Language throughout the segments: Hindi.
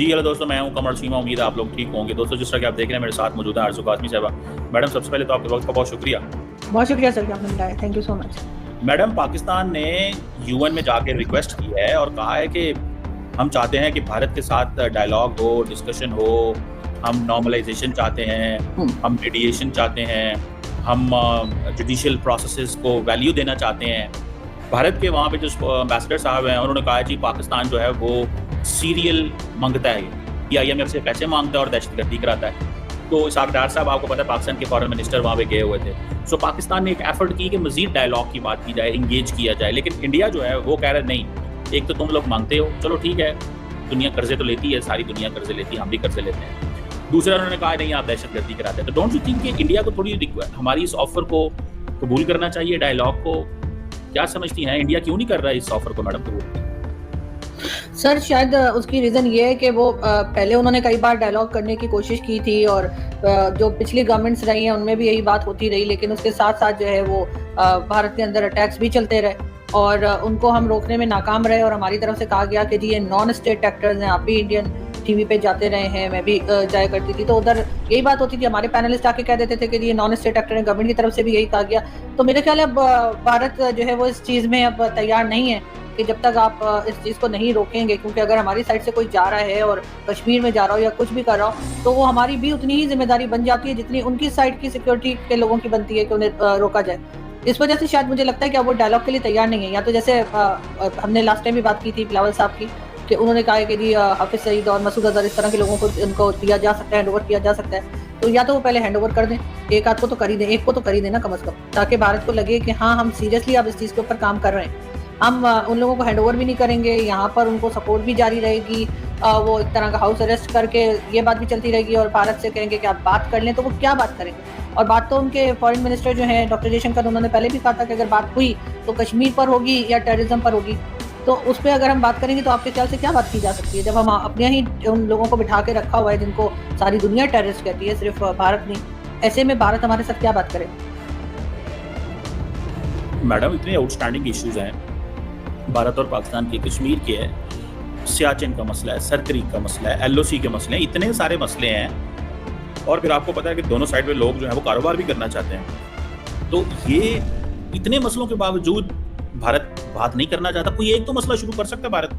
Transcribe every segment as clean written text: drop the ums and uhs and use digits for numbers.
जी हेलो दोस्तों, मैं हूं कमर सीमा। उम्मीद है आप लोग ठीक होंगे। दोस्तों, जिस तरह कि आप देख रहे हैं मेरे साथ मौजूद है आरज़ू काज़मी साहिबा। मैडम, सबसे पहले तो आपके वक्त का बहुत शुक्रिया। बहुत शुक्रिया सर कि आपने बुलाया। Thank you so much. Madam, Pakistan ने यूएन में जाके रिक्वेस्ट की है और कहा है कि हम चाहते हैं कि भारत के साथ डायलॉग हो, डिस्कशन हो, हम नॉर्मलाइजेशन चाहते हैं, हम मीडिएशन चाहते हैं, हम जुडिशियल प्रोसेसेस को वैल्यू देना चाहते हैं। भारत के वहाँ पे जो एम्बेसडर साहब हैं उन्होंने कहा है जी पाकिस्तान जो है वो सीरियल मांगता है, ये IMF से पैसे मांगता है और दहशतगर्दी कराता है। तो सागदार साहब, आपको पता है पाकिस्तान के फॉरेन मिनिस्टर वहाँ पे गए हुए थे। सो पाकिस्तान ने एक एफर्ट की कि मजीद डायलॉग की बात की जाए, इंगेज किया जाए, लेकिन इंडिया जो है वो कह रहा है नहीं, एक तो तुम लोग मांगते हो, चलो ठीक है, दुनिया कर्जे तो लेती है, सारी दुनिया कर्जे लेती है, हम भी कर्जे लेते हैं। दूसरा उन्होंने कहा नहीं, आप दहशतगर्दी कराते हैं। तो डोंट यू थिंक कि इंडिया को थोड़ी हमारी इस ऑफर को कबूल करना चाहिए, डायलॉग को? क्या समझती हैं, इंडिया क्यों नहीं कर रहा है इस ऑफर को मैडम कबूल? सर शायद उसकी रीज़न ये है कि वो पहले उन्होंने कई बार डायलॉग करने की कोशिश की थी और जो पिछली गवर्नमेंट्स रही हैं उनमें भी यही बात होती रही, लेकिन उसके साथ साथ जो है वो भारत के अंदर अटैक्स भी चलते रहे और उनको हम रोकने में नाकाम रहे। और हमारी तरफ से कहा गया कि जी ये नॉन स्टेट एक्टर्स हैं, आप भी इंडियन टीवी पे जाते रहे हैं, मैं भी जाया करती थी, तो उधर यही बात होती थी, हमारे पैनलिस्ट आके कह देते थे कि ये नॉन स्टेट एक्टर हैं। गवर्नमेंट की तरफ से भी यही कहा गया। तो मेरे ख्याल है अब भारत जो है वो इस चीज़ में अब तैयार नहीं है कि जब तक आप इस चीज़ को नहीं रोकेंगे, क्योंकि अगर हमारी साइड से कोई जा रहा है और कश्मीर में जा रहा हो या कुछ भी कर रहा हो तो वो हमारी भी उतनी ही जिम्मेदारी बन जाती है जितनी उनकी साइड की सिक्योरिटी के लोगों की बनती है कि उन्हें रोका जाए। इस वजह से शायद मुझे लगता है कि अब वो डायलॉग के लिए तैयार नहीं है। या तो जैसे हमने लास्ट टाइम भी बात की थी बिलावल साहब की कि उन्होंने कहा है कि जी हाफिज सईद और मसूद अजहर इस तरह के लोगों को उनको दिया जा सकता है, हैंडओवर किया जा सकता है। तो या तो वो पहले हैंडओवर कर दें, एक आध को तो कर ही दें, एक को तो कर ही देना कम अज कम, ताकि भारत को लगे कि हाँ हम सीरियसली अब इस चीज़ के ऊपर काम कर रहे हैं। हम उन लोगों को हैंडओवर भी नहीं करेंगे, यहाँ पर उनको सपोर्ट भी जारी रहेगी, वो एक तरह का हाउस अरेस्ट करके ये बात भी चलती रहेगी और भारत से कहेंगे कि आप बात कर लें, तो वो क्या बात करेंगे? और बात तो उनके फॉरेन मिनिस्टर जो हैं डॉक्टर जयशंकर, उन्होंने पहले भी कहा था कि अगर बात हुई तो कश्मीर पर होगी या टेररिज्म पर होगी। तो उस पर अगर हम बात करेंगे तो आपके ख्याल से क्या बात की जा सकती है, जब हम अपने ही उन लोगों को बिठा के रखा हुआ है जिनको सारी दुनिया टेररिस्ट कहती है, सिर्फ भारत नहीं। ऐसे में भारत हमारे साथ क्या बात करे? मैडम, इतने आउटस्टैंडिंग इश्यूज हैं भारत और पाकिस्तान के। कश्मीर के है, सियाचिन का मसला है, सरक्रीक का मसला है, LOC के मसले हैं, इतने सारे मसले हैं। और फिर आपको पता है कि दोनों साइड में लोग जो है वो कारोबार भी करना चाहते हैं। तो ये इतने मसलों के बावजूद भारत बात नहीं करना चाहता। कोई एक तो मसला शुरू कर सकता है भारत।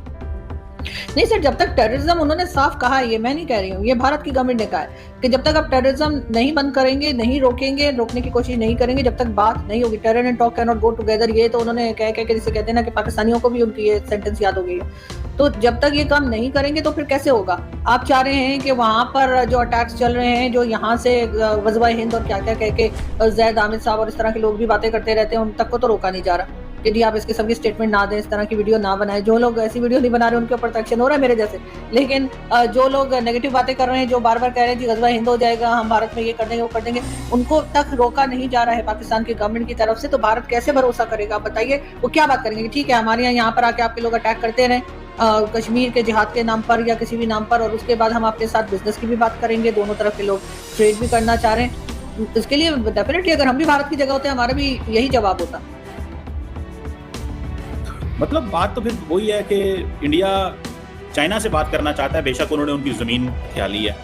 नहीं सर, जब तक टेररिज्म, उन्होंने साफ कहा है, ये मैं नहीं कह रही हूँ, ये भारत की गवर्नमेंट ने कहा है कि जब तक आप टेररिज्म नहीं बंद करेंगे, नहीं रोकेंगे, रोकने की कोशिश नहीं करेंगे, जब तक बात नहीं होगी, terror and talk can not go together, ये तो उन्होंने कह के जिसे कहते हैं ना कि पाकिस्तानियों को भी उनकी ये सेंटेंस याद हो गई है। तो जब तक ये काम नहीं करेंगे तो फिर कैसे होगा? आप चाह रहे हैं कि वहां पर जो अटैक्स चल रहे हैं, जो यहाँ से गज़वा हिंद और क्या क्या कह के जैद आमिर साहब और इस तरह के लोग भी बातें करते रहते हैं, उन तक को तो रोका नहीं जा रहा। यदि आप इसके सबकी स्टेटमेंट ना दें, इस तरह की वीडियो ना बनाएं, जो लोग ऐसी वीडियो नहीं बना रहे उनके ऊपर तो एक्शन हो रहा है मेरे जैसे, लेकिन जो लोग नेगेटिव बातें कर रहे हैं, जो बार बार कह रहे हैं कि गज़वा हिंद हो जाएगा, हम भारत में ये कर देंगे वो कर देंगे, उनको तक रोका नहीं जा रहा है पाकिस्तान की गवर्नमेंट की तरफ से। तो भारत कैसे भरोसा करेगा? आप बताइए, वो क्या बात करेंगे? ठीक है, हमारे यहाँ पर आके आपके लोग अटैक करते रहें कश्मीर के जिहाद के नाम पर या किसी भी नाम पर, और उसके बाद हम आपके साथ बिजनेस की भी बात करेंगे, दोनों तरफ के लोग ट्रेड भी करना चाह रहे हैं। इसके लिए डेफिनेटली अगर हम भी भारत की जगह होते हैं हमारा भी यही जवाब होता। मतलब बात तो फिर वही है कि इंडिया चाइना से बात करना चाहता है, बेशक उन्होंने उनकी जमीन हथिया ली है,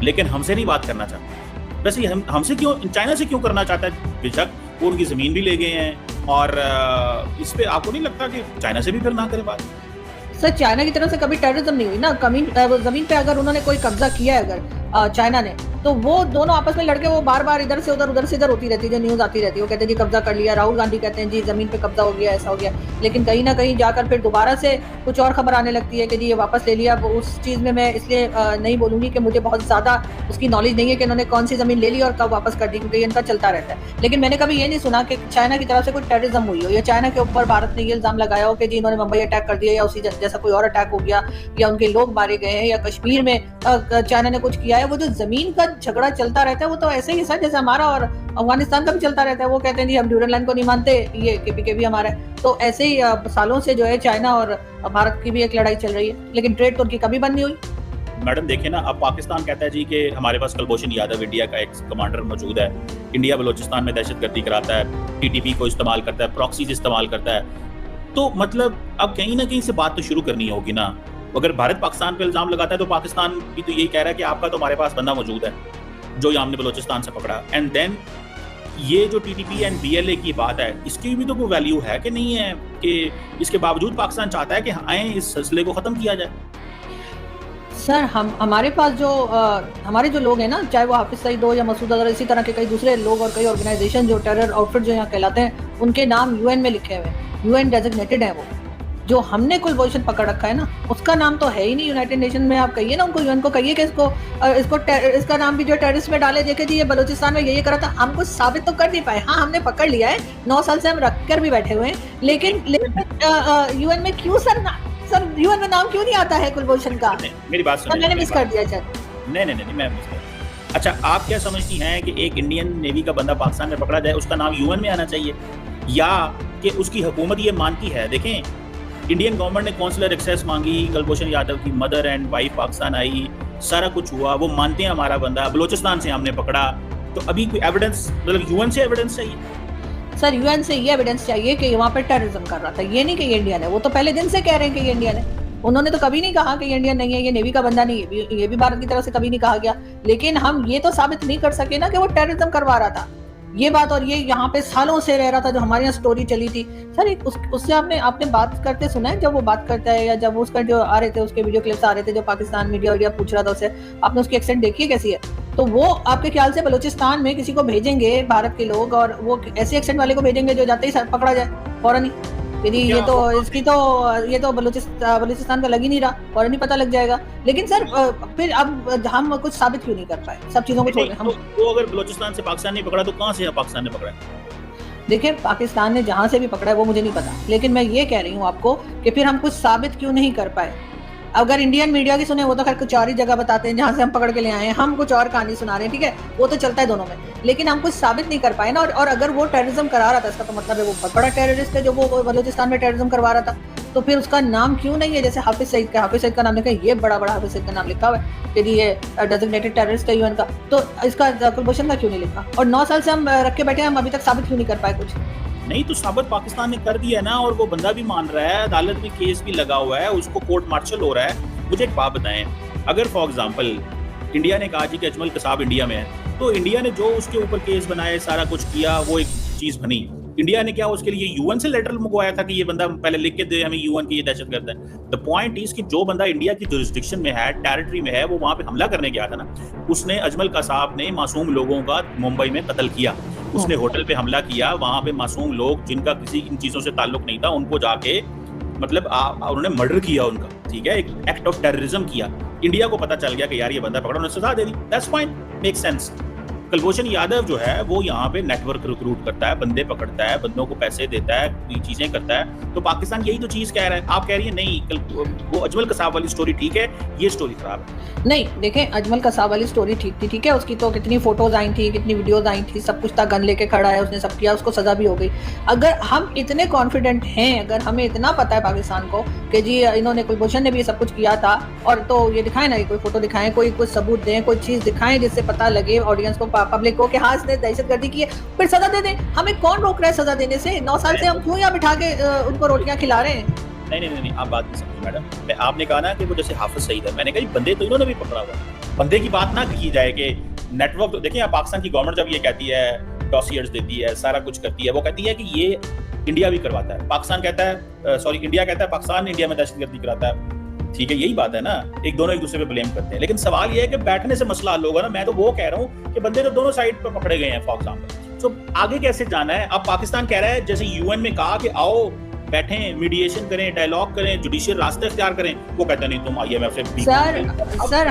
लेकिन हमसे नहीं बात करना चाहता। वैसे हमसे क्यों, चाइना से क्यों करना चाहता है? बेशक वो उनकी जमीन भी ले गए हैं, और इस पे आपको नहीं लगता कि चाइना से भी फिर ना करे बात? सर, चाइना की तरफ से कभी टेररिज्म नहीं हुई ना। जमीन पे अगर उन्होंने कोई कब्जा किया है अगर चाइना ने, तो वो दोनों आपस में लड़के वो बार बार इधर से उधर होती रहती है, जो न्यूज आती रहती है, वो कहते हैं जी कब्जा कर लिया, राहुल गांधी कहते हैं जी जमीन पे कब्जा हो गया, ऐसा हो गया, लेकिन कहीं ना कहीं जाकर फिर दोबारा से कुछ और खबर आने लगती है कि जी ये वापस ले लिया। उस चीज में मैं इसलिए नहीं बोलूंगी कि मुझे बहुत ज्यादा उसकी नॉलेज नहीं है कि इन्होंने कौन सी जमीन ले ली और कब वापस कर दी, क्योंकि इनका चलता रहता है। लेकिन मैंने कभी ये नहीं सुना कि चाइना की तरफ से कोई टेररिज्म हुई हो या चाइना के ऊपर भारत ने ये इल्जाम लगाया हो कि जी इन्होंने मुंबई अटैक कर दिया या उसी जैसा कोई और अटैक हो गया या उनके लोग मारे गए हैं या कश्मीर में चाइना ने कुछ किया है। वो जो जमीन का झगड़ा चलता रहता है वो तो ऐसे ही सर जैसे हमारा और अफगानिस्तान का भी चलता रहता है। वो कहते हैं जी हम ड्यूरल लाइन को नहीं मानते, ये KPK भी हमारा है। तो ऐसे ही सालों से जो है चाइना और भारत की भी एक लड़ाई चल रही है, लेकिन ट्रेड तो उनकी कभी बंद नहीं हुई। मैडम देखिए ना, अब पाकिस्तान कहता है जी कि हमारे पास कुलभूषण यादव इंडिया का एक कमांडर मौजूद है, इंडिया बलोचिस्तान में दहशतगर्दी कराता है, TTP को इस्तेमाल करता है, प्रॉक्सीज इस्तेमाल करता है। तो मतलब अब कहीं ना कहीं से बात तो शुरू करनी होगी ना अगर भारत पाकिस्तान पे इल्जाम लगाता है तो पाकिस्तान भी तो यही कह रहा है कि आपका तो हमारे पास बंदा मौजूद है जो ये हमने बलोचिस्तान से पकड़ा। एंड देन ये जो टीटीपी एंड बीएलए की बात है, इसकी भी तो कोई वैल्यू है कि नहीं है, कि इसके बावजूद पाकिस्तान चाहता है कि आए इस सिलसिले को खत्म किया जाए। सर हमारे पास जो हमारे जो लोग हैं ना, चाहे वो हाफिज सईद हो या मसूद अजहर, इसी तरह के कई दूसरे लोग और कई ऑर्गेनाइजेशन जो टेरर आउटफिट जो यहाँ कहलाते हैं, उनके नाम यूएन में लिखे हुए हैं, यूएन डेजिग्नेटेड है। वो जो हमने कुलभूषण पकड़ रखा है ना, उसका नाम तो है ही नहीं यूनाइटेड नेशन में। आप कहिए ना उनको, यूएन को कहिए कि इसका नाम भी जो टेररिस्ट में डाले, देखे जी ये बलूचिस्तान में ये करा था। हम कुछ साबित तो कर नहीं पाए। हाँ, हमने पकड़ लिया है, 9 साल से हम रख कर भी बैठे हुए हैं, लेकिन यूएन में क्यों सर यूएन में नाम क्यों नहीं आता है कुलभूषण का? मेरी बात सुनिए, मैंने मिस कर दिया सर। नहीं मैं मिस कर। अच्छा, आप क्या समझती हैं कि एक इंडियन नेवी का बंदा पाकिस्तान में पकड़ा जाए, उसका नाम यूएन में आना चाहिए, या कि उसकी हुकूमत ये मानती है? देखें, इंडियन गवर्नमेंट ने कौंसलर एक्सेस मांगी, कुलभूषण यादव की मदर एंड वाइफ पाकिस्तान आई, सारा कुछ हुआ, वो मानते हैं हमारा बंदा बलोचिस्तान से हमने पकड़ा, तो अभी कोई एविडेंस, मतलब यूएन से एविडेंस चाहिए? सर यूएन से ये एविडेंस चाहिए कि वहाँ पे टेररिज्म कर रहा था, ये नहीं कि ये इंडियन है। वो तो पहले दिन से कह रहे हैं कि ये इंडियन है। उन्होंने तो कभी नहीं कहा कि ये इंडियन नहीं है, ये नेवी का बंदा नहीं है, ये भी भारत की तरफ से कभी नहीं कहा गया। लेकिन हम ये तो साबित नहीं कर सके ना कि वो टेररिज्म करवा रहा था, ये बात। और ये यहाँ पे सालों से रह रहा था, जो हमारे यहाँ स्टोरी चली थी सर। उससे आपने बात करते सुना है, जब वो बात करता है या जब उसका जो आ रहे थे, उसके वीडियो क्लिप्स आ रहे थे, जो पाकिस्तान मीडिया पूछ रहा था उससे, आपने उसकी एक्सेंट देखी है कैसी है? तो वो आपके ख्याल से बलूचिस्तान में किसी को भेजेंगे भारत के लोग, और वो ऐसे एक्सेंट वाले को भेजेंगे जो जाते ही पकड़ा जाए फौरन ही? यदि ये तो बलूचिस्तान का लग ही नहीं रहा, फौरन ही पता लग जाएगा। लेकिन सर फिर अब हम कुछ साबित क्यों नहीं कर पाए? सब चीजों को छोड़ हम तो अगर बलूचिस्तान से पाकिस्तान नहीं पकड़ा तो कहाँ से पाकिस्तान ने पकड़ा? देखिए, पाकिस्तान ने जहां से भी पकड़ा है वो मुझे नहीं पता, लेकिन मैं ये कह रही हूँ आपको कि फिर हम कुछ साबित क्यों नहीं कर पाए। अगर इंडियन मीडिया की सुने, वो तो खैर कुछ और ही जगह बताते हैं जहां से हम पकड़ के ले आए हैं, हम कुछ और कहानी सुना रहे हैं, ठीक है, वो तो चलता है दोनों में, लेकिन हम कुछ साबित नहीं कर पाए ना। और अगर वो टेररिज्म करा रहा था, इसका तो मतलब है वो बहुत बड़ा टेररिस्ट है जो वो बलूचिस्तान में टेररिज्म करवा रहा था। तो फिर उसका नाम क्यों नहीं है जैसे हाफिज सईद का नाम लिखा है, ये बड़ा हाफिज सईद का नाम लिखा हुआ है, यदि ये डेजिग्नेटेड टेररिस्ट है यूएन का, तो इसका कुलभूषण का क्यों नहीं लिखा? और 9 साल से हम रख के बैठे हैं, हम अभी तक साबित क्यों नहीं कर पाए कुछ? नहीं तो साबित पाकिस्तान ने कर दिया ना, और वो बंदा भी मान रहा है, अदालत में केस भी लगा हुआ है, उसको कोर्ट मार्शल हो रहा है। मुझे एक बात बताएं, अगर फॉर एग्जांपल इंडिया ने कहा जी कि अजमल कसाब इंडिया में है, तो इंडिया ने जो उसके ऊपर केस बनाए, सारा कुछ किया, वो एक चीज बनी। इंडिया ने क्या उसके लिए यूएन से लेटर मंगवाया था कि ये बंदा पहले लिख के दे हमें यूएन की ये दहशतगर्द है? द पॉइंट इज कि जो बंदा इंडिया की जुरिस्डिक्शन में है, टेरिटरी में है, वो वहां पे हमला करने गया था ना। उसने, अजमल कसाब ने मासूम लोगों का मुंबई में कत्ल किया, उसने होटल पे हमला किया, वहां पे मासूम लोग जिनका किसी इन चीजों से ताल्लुक नहीं था, उनको जाके मतलब उन्होंने मर्डर किया उनका, ठीक है, एक एक्ट ऑफ टेररिज्म किया। इंडिया को पता चल गया कि यार ये बंदा पकड़ा, उन्होंने सजा दे दी, that's fine, make sense. Kulbhushan Yadav जो है वो यहाँ पे नेटवर्क रिक्रूट करता है, बंदे पकड़ता है, बंदों को पैसे देता है, चीजें करता है, तो पाकिस्तान यही तो चीज कह रहा है। आप कह रही है नहीं, वो अजमल कसाब वाली स्टोरी ठीक है, ये स्टोरी खराब है। नहीं, देखें, अजमल कसाब वाली स्टोरी ठीक थी, ठीक है, उसकी तो कितनी फोटोज आई थी, कितनी वीडियोज आई थी, सब कुछ था, गन लेके खड़ा है, उसने सब किया, उसको सजा भी हो गई। अगर हम इतने कॉन्फिडेंट हैं, अगर हमें इतना पता है पाकिस्तान को कि जी इन्होंने, कुलभूषण ने भी ये सब कुछ किया था, और तो ये दिखाएं ना, कोई फोटो दिखाएं, कोई कुछ सबूत दें, कोई चीज दिखाएं जिससे पता लगे ऑडियंस को, पब्लिक को, कि हाँ इसने दहशतगर्दी की है, फिर सजा दे दें। हमें कौन रोक रहा है सजा देने से? 9 साल से हम क्यों यहाँ बिठा के उनको रोटियां खिला रहे हैं? नहीं, आप बात नहीं समझी मैडम। आपने कहा ना कि वो जैसे हाफिज सईद है, मैंने कहा बंदे तो इन्होंने भी पकड़ा हुआ, बंदे की बात ना की जाए कि नेटवर्क। तो देखिए, पाकिस्तान की गवर्नमेंट जब ये कहती है, डॉसियर्स देती है, सारा कुछ करती है, वो कहती है कि ये इंडिया भी करवाता है, पाकिस्तान कहता है, सॉरी इंडिया कहता है पाकिस्तान इंडिया में दहशतगर्दी कराता है, ठीक है, यही बात है ना, दोनों एक दूसरे पे ब्लेम करते हैं। लेकिन सवाल ये है कि बैठने से मसला हल होगा ना। मैं तो वो कह रहा हूँ कि बंदे तो दोनों साइड पर पकड़े गए हैं फॉर एग्जाम्पल, तो आगे कैसे जाना है? अब पाकिस्तान कह रहा है, जैसे यूएन में कहा कि आओ बैठें, मीडिएशन करें, डायलॉग करें, जुडिशियल रास्ते इख्तियार करें, वो कहते नहीं तुम आईएमएफ से भीख, सर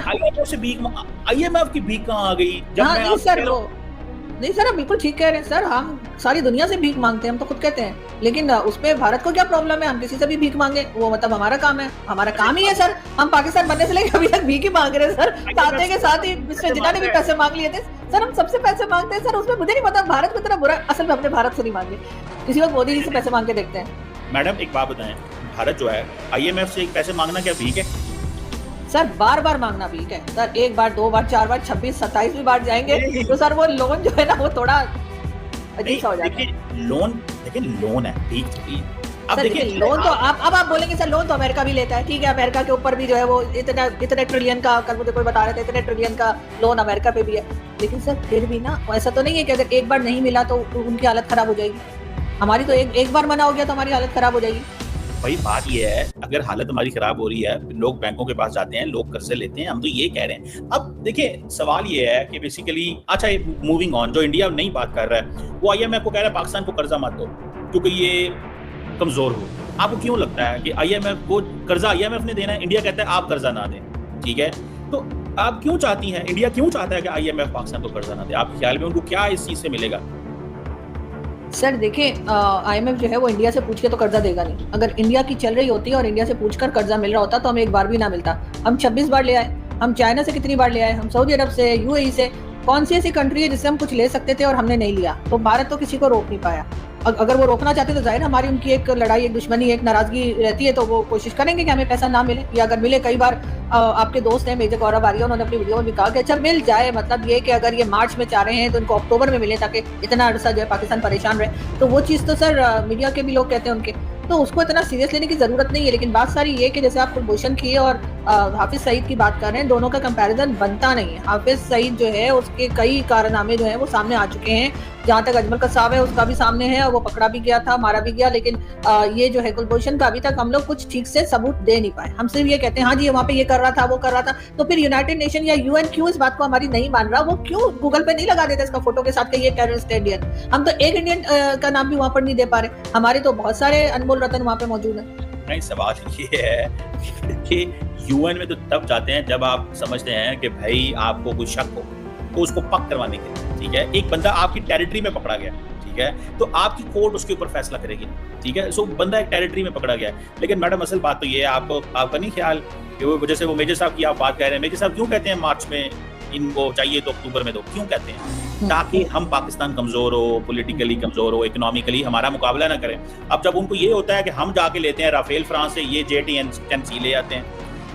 आईएमएफ की भीख कहाँ आ गई? जब मैं नहीं सर, आप बिल्कुल ठीक कह रहे हैं सर, हम सारी दुनिया से भीख मांगते हैं, हम तो खुद कहते हैं, लेकिन उसमें भारत को क्या प्रॉब्लम है? हम किसी से भी भीख मांगे, वो मतलब हमारा काम है, हमारा काम ही है सर। हम पाकिस्तान बनने से लेकर अभी तक भीख ही मांग रहे हैं सर, साथे के साथ ही जिन्होंने भी पैसे मांग लिए थे सर, हम सबसे पैसे मांगते हैं सर। उसमें मुझे नहीं पता भारत में इतना बुरा, असल में अपने भारत से नहीं मांगे, किसी वक्त मोदी जी से पैसे मांग के देखते हैं। मैडम एक बात बताएं, भारत जो है आईएमएफ से पैसे मांगना क्या भीख है? सर बार बार मांगना भीख है सर, 1 बार 2 बार 4 बार 26 27 भी बार जाएंगे तो सर वो लोन जो है ना वो थोड़ा अजीब सा हो जाता है। लोन, लेकिन लोन है, भीख अब सर देखिए देखिए लोन तो आप बोलेंगे सर लोन तो अमेरिका भी लेता है, ठीक है, अमेरिका के ऊपर भी जो है वो इतने ट्रिलियन का, कल मुझे कोई बता रहे थे इतने ट्रिलियन का लोन अमेरिका पे भी है, लेकिन सर फिर भी ना ऐसा तो नहीं है कि अगर एक बार नहीं मिला तो उनकी हालत खराब हो जाएगी। हमारी तो एक बार मना हो गया तो हमारी हालत खराब हो जाएगी। भाई बात ये है, अगर हालत हमारी खराब हो रही है, लोग बैंकों के पास जाते हैं, लोग कर्जे लेते हैं, हम तो ये कह रहे हैं। अब देखिए सवाल ये है कि बेसिकली अच्छा मूविंग ऑन, जो इंडिया नहीं बात कर रहा है वो आईएमएफ को कह रहा है पाकिस्तान को कर्जा मत दो क्योंकि ये कमजोर हो। आपको क्यों लगता है कि आईएमएफ को कर्जा आईएमएफ ने देना है, इंडिया कहता है आप कर्जा ना दें, ठीक है? तो आप क्यों चाहती हैं, इंडिया क्यों चाहता है कि आईएमएफ पाकिस्तान को कर्जा ना दे? आपके ख्याल में उनको क्या इस चीज से मिलेगा? सर देखिए आईएमएफ जो है वो इंडिया से पूछ के तो कर्जा देगा नहीं। अगर इंडिया की चल रही होती और इंडिया से पूछकर कर्जा मिल रहा होता तो हमें एक बार भी ना मिलता। हम 26 बार ले आए, हम चाइना से कितनी बार ले आए, हम सऊदी अरब से, यूएई से, कौन सी ऐसी कंट्री है जिससे हम कुछ ले सकते थे और हमने नहीं लिया? तो भारत तो किसी को रोक नहीं पाया। अगर वो रोकना चाहते तो जाहिर हमारी उनकी एक लड़ाई, एक दुश्मनी, एक नाराजगी रहती है, तो वो कोशिश करेंगे कि हमें पैसा ना मिले, या अगर मिले। कई बार आपके दोस्त हैं मेजर गौरव आर्या, उन्होंने अपनी वीडियो में भी कहा कि अच्छा मिल जाए, मतलब ये कि अगर ये मार्च में चाह रहे हैं तो इनको अक्टूबर में मिले ताकि इतना अरसा जो है पाकिस्तान परेशान रहे। तो वो चीज़ तो सर मीडिया के भी लोग कहते हैं उनके, तो उसको इतना सीरियस लेने की जरूरत नहीं है। लेकिन बात सारी ये कि जैसे आप कुलभूषण की और हाफिज सईद की बात कर रहे हैं, दोनों का कंपैरिजन बनता नहीं है। हाफिज सईद जो है उसके कई कारनामे जो है वो सामने आ चुके हैं, जहाँ तक अजमल कसाब है उसका भी सामने है और वो पकड़ा भी गया था, मारा भी गया। लेकिन ये जो है कुलभूषण का अभी तक हम लोग कुछ ठीक से सबूत दे नहीं पाए। हम सिर्फ ये कहते हैं हाँ जी वहाँ पे ये कर रहा था, वो कर रहा था। तो फिर यूनाइटेड नेशन या यूएन क्यों इस बात को हमारी नहीं मान रहा? वो क्यों गूगल पे नहीं लगा देता इसका फोटो के साथ कि ये टेररिस्ट है इंडियन? हम तो एक इंडियन का नाम भी वहाँ पर नहीं दे पा रहे। हमारे तो बहुत सारे अनमोल रतन वहाँ पे मौजूद है। नहीं, सवाल ये है कि यूएन में तो तब जाते हैं जब आप समझते हैं कि भाई आपको कोई शक हो, तो उसको पक करवाने के लिए, ठीक है? एक बंदा आपकी टेरिटरी में पकड़ा गया, ठीक है, तो आपकी कोर्ट उसके ऊपर फैसला करेगी, ठीक है? सो बंदा एक टेरिटरी में पकड़ा गया है। लेकिन मैडम असल बात तो ये है, आपका नहीं ख्याल कि वो वजह से वो मेजर साहब की आप बात कह रहे हैं, मेजर साहब क्यों कहते हैं मार्च में इनको चाहिए तो अक्टूबर में दो, क्यों कहते हैं? ताकि हम पाकिस्तान कमजोर हो, पॉलिटिकली कमजोर हो, इकोनॉमिकली हमारा मुकाबला ना करें। अब जब उनको ये होता है कि हम जाके लेते हैं राफेल फ्रांस से, ये JT10C ले आते हैं,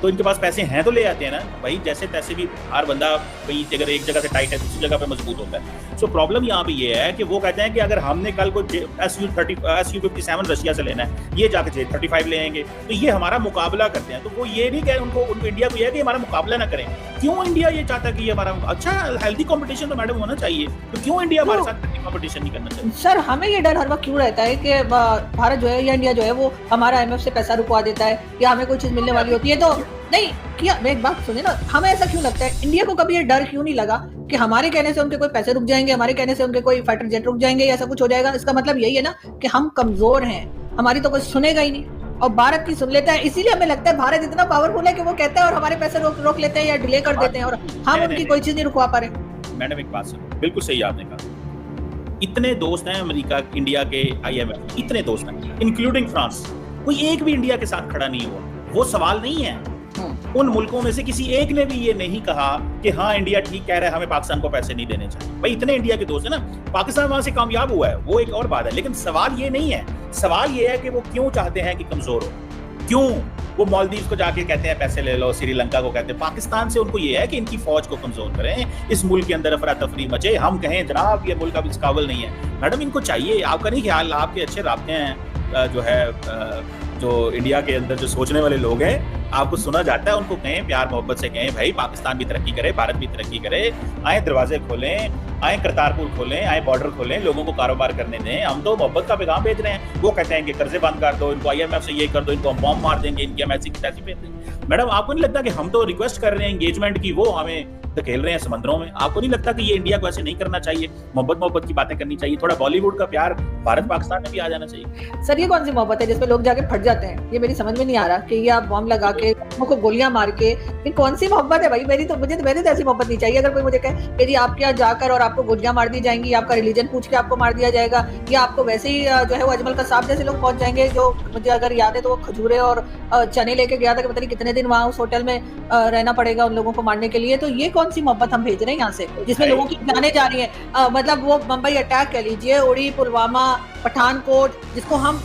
तो इनके पास पैसे हैं तो ले आते हैं ना भाई। जैसे तैसे भी हर बंदा कहीं अगर एक जगह से टाइट है दूसरी जगह पे मजबूत होता है। सो प्रॉब्लम यहाँ पे ये है कि वो कहते हैं कि अगर हमने कल को Su-57 रशिया से लेना है, ये जाके J-35 ले आएंगे, तो ये हमारा मुकाबला करते हैं। तो वो ये नहीं कह उनको इंडिया को ये है कि हमारा मुकाबला ना करें। क्यों इंडिया ये चाहता है कि ये हमारा अच्छा हेल्दी कॉम्पिटिशन तो मैडम होना चाहिए, तो क्यों इंडिया हमारे साथ कॉम्पिटिशन नहीं करना चाहिए? सर हमें ये डर हर वक्त क्यों रहता है कि भारत जो है या इंडिया जो है वो हमारा IMF से पैसा रुकवा देता है या हमें कोई चीज मिलने वाली होती है तो नहीं किया। मैं एक बात सुनिए ना, हमें ऐसा क्यों लगता है? इंडिया को कभी ये डर क्यों नहीं लगा कि हमारे कहने से उनके कोई पैसे रुक जाएंगे, हमारे कहने से उनके कोई फाइटर जेट रुक जाएंगे या ऐसा कुछ हो जाएगा? इसका मतलब यही है ना कि हम कमजोर हैं, हमारी तो कोई सुनेगा ही नहीं और भारत की सुन लेता है। इसीलिए हमें लगता है भारत इतना पावरफुल है कि वो कहता है और हमारे पैसे रोक लेते हैं या डिले कर देते हैं और हम उनकी कोई चीज नहीं रुकवा पा रहे। मैडम एक बात सुनो, बिल्कुल सही आपने कहा। इतने दोस्त हैं अमेरिका, इंडिया के, IMF, इतने दोस्त हैं इंक्लूडिंग फ्रांस, कोई एक भी इंडिया के साथ खड़ा नहीं हुआ। वो सवाल नहीं है। उन मुल्कों में से किसी एक ने भी ये नहीं कहा कि हाँ इंडिया ठीक कह रहा है, हमें पाकिस्तान को पैसे नहीं देने चाहिए। भाई इतने इंडिया के दोस्त है ना, पाकिस्तान वहां से कामयाब हुआ है, वो एक और बात है। लेकिन सवाल ये नहीं है, सवाल ये है कि वो क्यों चाहते हैं कि कमजोर हो? क्यों वो मालदीव को जाके कहते हैं पैसे ले लो, श्रीलंका को कहते हैं, पाकिस्तान से उनको ये है कि इनकी फौज को कमजोर करें, इस मुल्क के अंदर अफरा तफरी मचे, हम कहें जनाब ये मुल्क अब इस काबिल नहीं है। मैडम इनको चाहिए, आपका नहीं ख्याल, आपके अच्छे राब्ते हैं जो है जो इंडिया के अंदर जो सोचने वाले लोग हैं, आपको सुना जाता है, उनको कहें प्यार मोहब्बत से कहें भाई पाकिस्तान भी तरक्की करे, भारत भी तरक्की करे, आए दरवाजे खोलें, आए करतारपुर खोलें, आए बॉर्डर खोलें, लोगों को कारोबार करने दें। हम तो मोहब्बत का पैगाम भेज रहे हैं। वो कहते हैं कि कर्जे बंद कर दो, इनको IMF से ये कर दो, इनको हम बॉम्ब मार देंगे, इनकी हम ऐसी तैसी भेज देंगे। मैडम आपको नहीं लगता कि हम तो रिक्वेस्ट कर रहे हैं एंगेजमेंट की, वो हमें धकेल रहे हैं समंदरों में? आपको नहीं लगता कि ये इंडिया को ऐसे नहीं करना चाहिए? मोहब्बत की बातें करनी चाहिए, थोड़ा बॉलीवुड का प्यार भारत पाकिस्तान में भी आ जाना चाहिए। सर ये कौन सी मोहब्बत है जिसमें लोग जाके फट जाते हैं? ये मेरी समझ में नहीं आ रहा कि ये आप बॉम्ब लगा के को गोलियां मार के, ये कौन सी मोहब्बत है भाई? मुझे तो ऐसी मोहब्बत नहीं चाहिए। अगर कोई मुझे कहे कि जी आपके यहाँ जाकर और आपको गोलियां मार दी जाएंगी, आपका रिलीजन पूछ के आपको मार दिया जाएगा, या आपको वैसे ही जो है वो अजमल कसाब जैसे लोग पहुंच जाएंगे, जो मुझे अगर याद है तो वो खजूरे और चने लेके गया था कि पता नहीं कितने दिन वहां उस होटल में रहना पड़ेगा उन लोगों को मारने के लिए। तो ये कौन सी मोहब्बत हम भेज रहे हैं यहाँ से, जिसमें लोगों की जाने जा रही है? मतलब वो मुंबई अटैक कह लीजिए, उड़ी, पुलवामा, पठानकोट, जिसको हम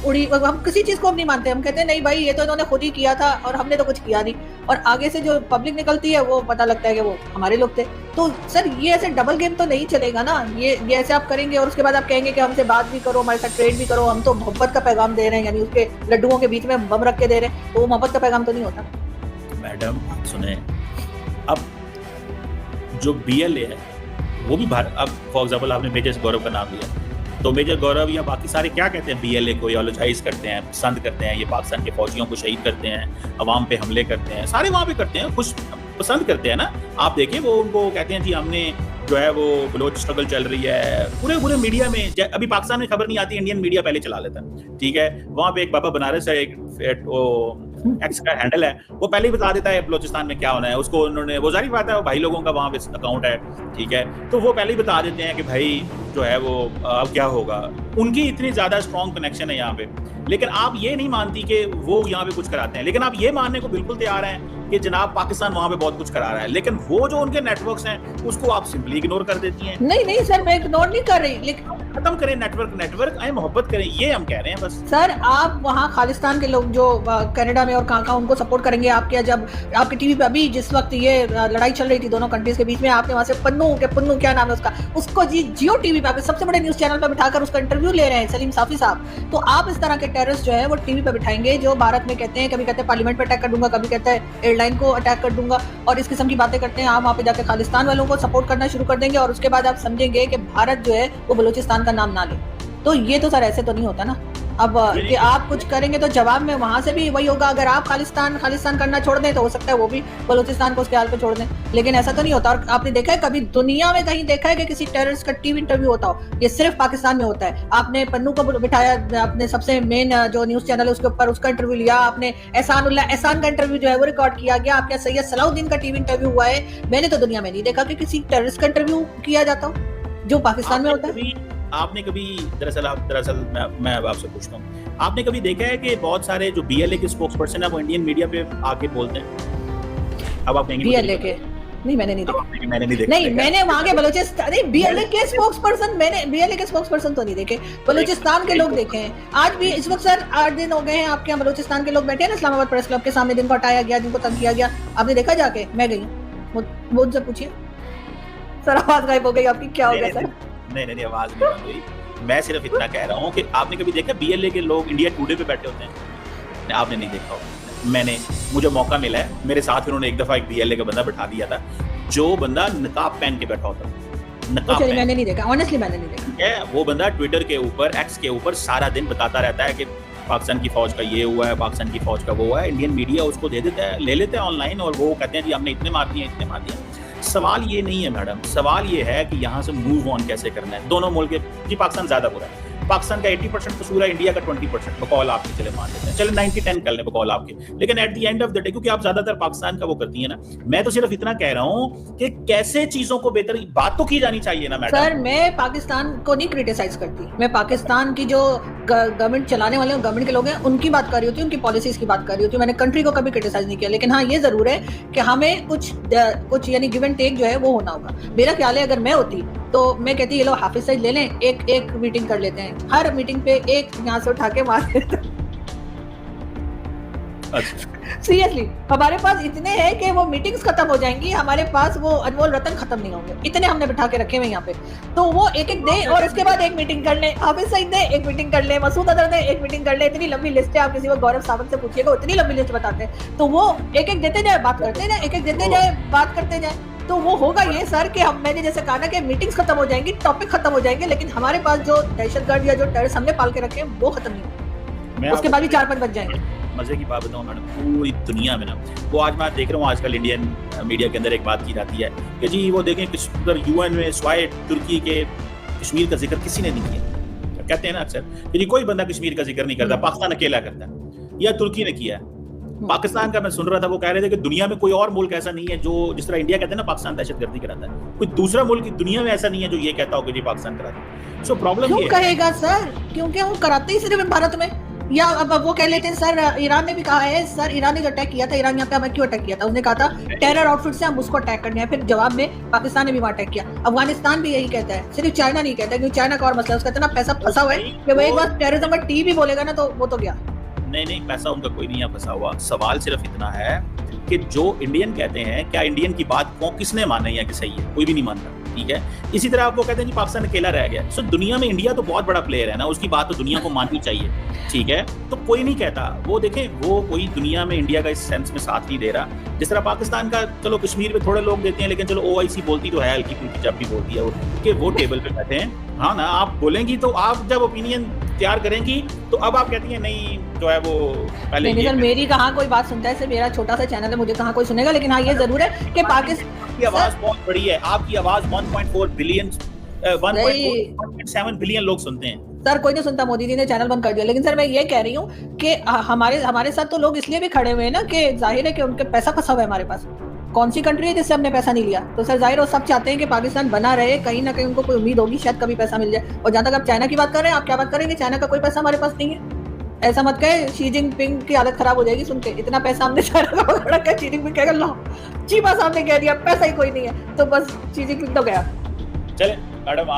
किसी चीज को हम नहीं मानते। हम कहते हैं नहीं भाई ये तो इन्होंने खुद ही किया था और हमने तो कुछ किया नहीं। और आगे से जो पब्लिक निकलती है वो पता लगता है कि वो हमारे लोग थे। तो सर ये ऐसे डबल गेम तो नहीं चलेगा ना, ये ऐसे आप करेंगे और उसके बाद आप कहेंगे कि हमसे बात भी करो, हमारे साथ ट्रेड भी करो, हम तो मोहब्बत का पैगाम दे रहे हैं, यानी उसके लड्डुओं के बीच में बम रख के दे रहे हैं, तो वो मोहब्बत का पैगाम तो नहीं होता। मैडम सुने, अब जो BLA है वो भी अब फॉर एग्जाम्पल आपने मेजर गौरव का नाम लिया, तो मेजर गौरव या बाकी सारे क्या कहते हैं, BLA को योलोजाइज करते हैं, पसंद करते हैं, ये पाकिस्तान के फौजियों को शहीद करते हैं, अवाम पे हमले करते हैं, सारे वहाँ पे करते हैं, खुश पसंद करते हैं ना। आप देखें वो उनको कहते हैं जी हमने जो है वो बलोच स्ट्रगल चल रही है, पूरे मीडिया में, अभी पाकिस्तान में खबर नहीं आती, इंडियन मीडिया पहले चला लेता है, ठीक है। वहाँ पे एक बाबा बनारस है, एक एक्स का हैंडल है, वो पहले ही बता देता है बलोचिस्तान में क्या होना है, उसको उन्होंने, वो जाहिर बात है भाई लोगों का वहाँ पे अकाउंट है, ठीक है, तो वो पहले ही बता देते हैं कि भाई जो है वो अब क्या होगा। उनकी इतनी ज्यादा स्ट्रॉन्ग कनेक्शन है यहाँ पे, लेकिन आप ये नहीं मानती कि वो यहाँ पे कुछ कराते हैं, लेकिन आप ये मानने को बिल्कुल तैयार हैं कि जनाब पाकिस्तान वहाँ पे बहुत कुछ करा रहा है, लेकिन वो जो उनके नेटवर्क्स हैं उसको आप सिंपली इग्नोर कर देती हैं। नहीं सर, मैं इग्नोर नहीं कर रही, लेकिन खत्म करें नेटवर्क आए, मोहब्बत करें, ये हम कह रहे हैं बस। सर आप वहाँ खालिस्तान के लोग जो कनाडा में और कहाँ उनको सपोर्ट करेंगे, आपके जब आपके टीवी पे अभी जिस वक्त ये लड़ाई चल रही थी दोनों कंट्रीज के बीच में, आपने वहाँ से पन्नू क्या नाम है उसको जियो टीवी पे सबसे बड़े न्यूज चैनल पे बिठाकर उसका इंटरव्यू ले रहे हैं सलीम साफी साहब। तो आप इस तरह के टेररिस्ट जो है वो टीवी पे बिठाएंगे, जो भारत में कहते हैं, कभी कहते हैं पार्लियामेंट पे अटैक कर दूंगा, कभी कहते हैं एयरलाइन को अटैक कर दूंगा, और इस किस्म की बातें करते हैं। आप वहाँ पे जाकर खालिस्तान वालों को सपोर्ट करना शुरू कर देंगे और उसके बाद आप समझेंगे कि भारत जो है वो बलूचिस्तान का नाम ना ले। तो ये तो सर ऐसे तो नहीं होता ना। अब कि आप कुछ करेंगे तो जवाब में वहां से भी वही होगा। अगर आप खालिस्तान करना छोड़ दें तो हो सकता है वो भी बलूचिस्तान को उसके हाल पे छोड़ दें, लेकिन ऐसा तो नहीं होता। और आपने देखा है कभी दुनिया में कहीं देखा है कि किसी टेररिस्ट का टीवी इंटरव्यू होता हो? ये सिर्फ पाकिस्तान में होता है। आपने पन्नू को बिठाया, आपने सबसे मेन जो न्यूज चैनल है उसके ऊपर उसका इंटरव्यू लिया, आपने एहसान का इंटरव्यू जो है वो रिकॉर्ड किया गया, आपके सैयद सलाउद्दीन का टीवी इंटरव्यू हुआ है। मैंने तो दुनिया में नहीं देखा कि किसी टेररिस्ट का इंटरव्यू किया जाता हो जो पाकिस्तान में होता है। आपने कभी दरअसल मैं आपसे पूछता हूँ, आपने कभी देखा है कि बहुत सारे जो BLA के स्पोक्स पर्सन है वो इंडियन मीडिया पे आके बोलते हैं? अब आप कहेंगे BLA के नहीं, मैंने नहीं देखा। मैंने नहीं देखा। नहीं, मैंने वहाँ के बलूचिस्तान BLA के स्पोक्स पर्सन, मैंने BLA के स्पोक्स पर्सन तो नहीं देखे, बलूचिस्तान के लोग देखे हैं। आज भी इस वक्त सर 8 दिन हो गए हैं आपके यहाँ बलूचिस्तान के लोग बैठे हैं ना इस्लामाबाद प्रेस क्लब के सामने, जिनको हटाया गया, जिनको तंग किया गया। आपने देखा जाके? मैं गई, वो उनसे पूछिए। सर आवाज गायब हो गई आपकी, क्या हो गया सर? नहीं आवाज नहीं बंद हुई। मैं सिर्फ इतना कह रहा हूँ कि आपने कभी देखा BLA के लोग इंडिया टुडे पे बैठे होते हैं? आपने नहीं देखा होगा। मुझे मौका मिला है, मेरे साथ उन्होंने एक दफा एक BLA का बंदा बैठा दिया था, जो बंदा नकाब पहन के बैठा होता था। मैंने नहीं देखा, ऑनेस्टली मैंने नहीं देखा। वो बंदा ट्विटर के ऊपर, एक्स के ऊपर सारा दिन बताता रहता है कि पाकिस्तान की फौज का ये हुआ है, पाकिस्तान की फौज का वो हुआ है। इंडियन मीडिया उसको दे देता है, ले लेते हैं ऑनलाइन, और वो कहते हैं जी हमने इतने मार दिए। सवाल ये नहीं है मैडम, सवाल ये है कि यहाँ से मूव ऑन कैसे करना है। दोनों मुल्क जी पाकिस्तान ज्यादा बुरा है, पाकिस्तान का 80% कसूर है, इंडिया का 20%। बकौल आपके चले मान लेते हैं, चले 90-10 कर ले बकौल आपके, लेकिन at the end of the day, क्योंकि आप ज्यादातर पाकिस्तान का वो करती है ना, मैं तो सिर्फ इतना कह रहा हूँ कि कैसे चीजों को बेहतर, बात तो की जानी चाहिए ना मैडम। सर मैं पाकिस्तान को नहीं क्रिटिसाइज करती, मैं पाकिस्तान की जो गवर्नमेंट चलाने वाले गवर्नमेंट के लोग हैं उनकी बात कर रही होती हूँ, उनकी पॉलिसीज की बात कर रही होती हूँ। मैंने कंट्री को कभी क्रिटिसाइज नहीं किया, लेकिन हाँ ये जरूर है कि हमें कुछ यानी गिव एंड टेक जो है वो होना होगा। मेरा ख्याल है अगर मैं होती तो मैं कहती ये लोग हाफिज सईद ले लें, एक मीटिंग कर लेते हैं, हर मीटिंग पे एक यहाँ से उठा के मार देते हैं। सीरियसली हमारे पास इतने हैं कि वो मीटिंग्स खत्म हो जाएंगी, हमारे पास वो अनमोल रतन खत्म नहीं होंगे, इतने हमने बिठा के रखे हुए यहाँ पे। तो वो एक दे और उसके बाद एक मीटिंग कर ले, हाफिज सईद दे एक मीटिंग कर ले, मसूद अजहर दे एक मीटिंग कर ले। इतनी लंबी लिस्ट है, आप किसी को गौरव सावंत से पूछिएगा, इतनी लंबी लिस्ट बताते हैं। तो वो एक देते जाए, बात करते जाए, एक देते जाए, बात करते जाए, तो वो होगा ये सर कि हम, मैंने जैसे कहा ना कि मीटिंग्स खत्म हो जाएंगी, टॉपिक खत्म हो जाएंगे, लेकिन हमारे पास जो दहशतगर्द या जो टेररिस्ट हमने पाल के रखे हैं वो खत्म नहीं होंगे, उसके बाद भी 4-5 बच जाएंगे। मजे की बात बताऊं मैडम, पूरी दुनिया में ना, वो आज मैं देख रहा हूँ आजकल इंडियन मीडिया के अंदर एक बात की जाती है कि जी वो देखें उधर UN में स्वाय तुर्की के कश्मीर का जिक्र किसी ने नहीं किया। कहते हैं ना अक्सर कि जी कोई बंदा कश्मीर का जिक्र नहीं करता, पाकिस्तान अकेला करता है, या तुर्की ने किया है। पाकिस्तान का मैं सुन रहा था, वो कह रहे थे कि दुनिया में कोई और मुल्क ऐसा नहीं है जो, जिस तरह इंडिया कहते हैं ना पाकिस्तान दहशतगर्दी कराता है, कोई दूसरा मुल्क दुनिया में ऐसा नहीं है जो ये कहता हो कि जी पाकिस्तान कराता है। सो प्रॉब्लम क्यों कहेगा सर? क्योंकि वो कराते ही सिर्फ भारत में, या अब वो कह लेते हैं सर ईरान ने भी कहा है, सर ईरान ने जो अटैक किया था, ईरान यहाँ पे हमें क्यों अटैक किया था? उसने कहा था टेरर आउटफिट से हम उसको अटैक करने हैं, फिर जवाब में पाकिस्तान ने भी वहाँ अटैक किया। अफगानिस्तान भी यही कहता है, सिर्फ चाइना नहीं कहता, क्योंकि चाइना का और मसला, उसका इतना पैसा फंसा हुआ है कि वो एक बार टेररिज्म का टी भी बोलेगा ना तो वो तो गया। नहीं पैसा उनका कोई नहीं है फंसा हुआ। सवाल सिर्फ इतना है कि जो इंडियन कहते हैं, क्या इंडियन की बात को किसने मानी है कि सही है? कोई भी नहीं मानता, ठीक है। इसी तरह आप वो कहते हैं कि पाकिस्तान अकेला रह गया। सो दुनिया में इंडिया तो बहुत बड़ा प्लेयर है ना, उसकी बात तो दुनिया को माननी चाहिए, ठीक है। तो कोई नहीं कहता, वो देखें, वो कोई दुनिया में इंडिया का इस सेंस में साथ नहीं दे रहा। जिस तरह पाकिस्तान का, चलो कश्मीर में थोड़े लोग देते हैं, लेकिन चलो ओआईसी बोलती तो है हल्की फुल्की, जब भी बोलती है वो, कि वो टेबल पे बैठे हैं। हाँ ना, आप बोलेंगी तो, आप जब ओपिनियन तैयार करेंगी तो अब आप कहती हैं नहीं जो है वो पहले नहीं सर, मेरी कहाँ कोई बात सुनता है, सिर्फ मेरा छोटा सा चैनल है, मुझे कहाँ कोई सुनेगा। लेकिन हाँ ये जरूर है कि पाकिस्तान की आवाज बहुत बड़ी है, आपकी आवाज 1.4 बिलियन 1.7 बिलियन लोग सुनते हैं। सर कोई नहीं सुनता, मोदी जी ने चैनल बंद कर दिया। लेकिन सर मैं ये कह रही हूँ कि हमारे साथ तो लोग इसलिए भी खड़े हुए हैं ना कि जाहिर है कि उनके पैसा फंसा हुआ है हमारे पास। कौन सी कंट्री है जिससे हमने पैसा नहीं लिया? तो सर जाहिर है सब चाहते हैं कि पाकिस्तान बना रहे, कहीं ना कहीं उनको कोई उम्मीद होगी शायद कभी पैसा मिल जाए। और जहां तक आप चाइना की बात कर रहे हैं, आप क्या बात करेंगे? चाइना का कोई पैसा हमारे पास नहीं है। ऐसा मत कहे, शी जिनपिंग की हालत खराब हो जाएगी सुन के, इतना पैसा हमने चाइना का पकड़ा के। शी जिनपिंग कहेगा लो चीमा साहब ने कह दिया पैसा ही कोई नहीं है, तो बस शी जिनपिंग तो गया। चले मैडम,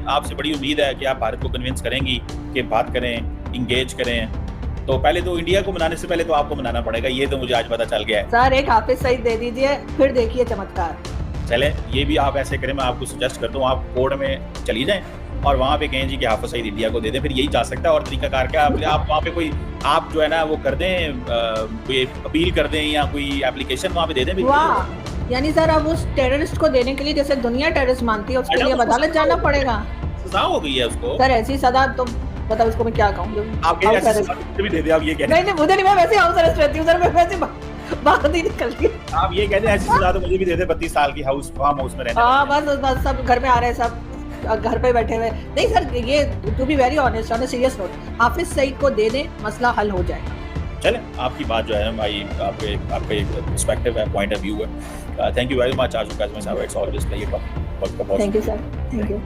आपसे बड़ी उम्मीद है कि आप भारत को कन्विंस करेंगी कि बात करें, इंगेज करें। तो पहले तो इंडिया को मनाने से पहले तो आपको मनाना पड़ेगा, ये तो मुझे आज पता चल गया है। सर एक हाफिज सईद दे दीजिए, फिर देखिए चमत्कार। चले ये भी आप ऐसे करें, मैं आपको सजेस्ट करता हूँ, आप कोर्ट में चली जाएं और वहाँ पे कहें जी कि हाफिज सईद इंडिया को दे दें, फिर यही जा सकता है। और तरीकाकार क्या, आप वहाँ पे कोई, आप जो है ना वो कर दें, कोई अपील कर दें या कोई एप्लीकेशन वहाँ पे दे दें। वाह, यानी सर अब उस टेररिस्ट को देने के लिए जैसे दुनिया टेररिस्ट मानती है, उसके लिए अदालत जाना पड़ेगा। सजा हो गई है उसको। सर ऐसी सजा तो बताओ उसको मैं क्या कहूँ? आप भी दे दे, आप ये कह नहीं मुझे नहीं, मैं वैसे हाउस अरेस्ट रहती हूँ सर, मैं वैसे बाहर नहीं निकलती। आप ये कहते हैं ऐसी सजा तो मुझे भी दे दे, 32 साल की फार्म हाउस में रहने। हाँ बस सब घर में आ रहे हैं, सब घर पे बैठे हुए। नहीं सर ये to be very honest, on a serious note, Hafiz Saeed को दे दें, मसला हल हो जाएगा। चले आपकी बात जो है भाई, आपका एक पर्सपेक्टिव है, पॉइंट ऑफ व्यू है। Thank you very much. आज का it's always pleasure. Thank you sir, thank you.